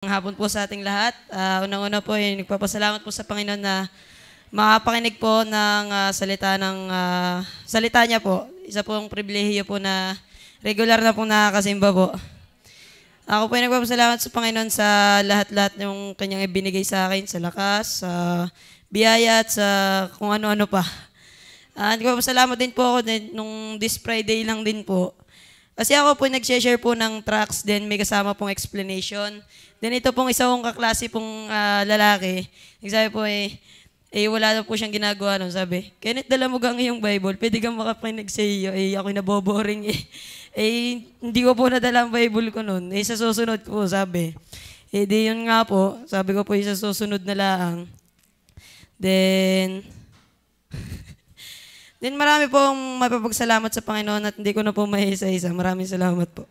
Hapon po sa ating lahat. Unang-una po, nagpapasalamat po sa Panginoon na makapakinig po ng salita niya po. Isa pong pribilehiyo po na regular na pong nakakasimba po. Ako po ay nagpapasalamat sa Panginoon sa lahat-lahat yung kanyang ibinigay sa akin, sa lakas, sa biyaya at sa kung ano-ano pa. Nagpapasalamat din po ako nung this Friday lang din po. Kasi ako po nag-share po ng tracks, then may kasama pong explanation. Then ito pong isa kong kaklase pong lalaki, nagsabi po wala na po siyang ginagawa. Sabi, Kenneth, dala mo gang iyong Bible, pwede kang makapakinig sa iyo. Ako'y naboboring hindi ko po nadala ang Bible ko noon. Sa susunod ko, sabi. Di yun nga po, sabi ko po sa susunod na lang. Then marami pong mapapagsalamat sa Panginoon at hindi ko na po maisa-isa. Maraming salamat po.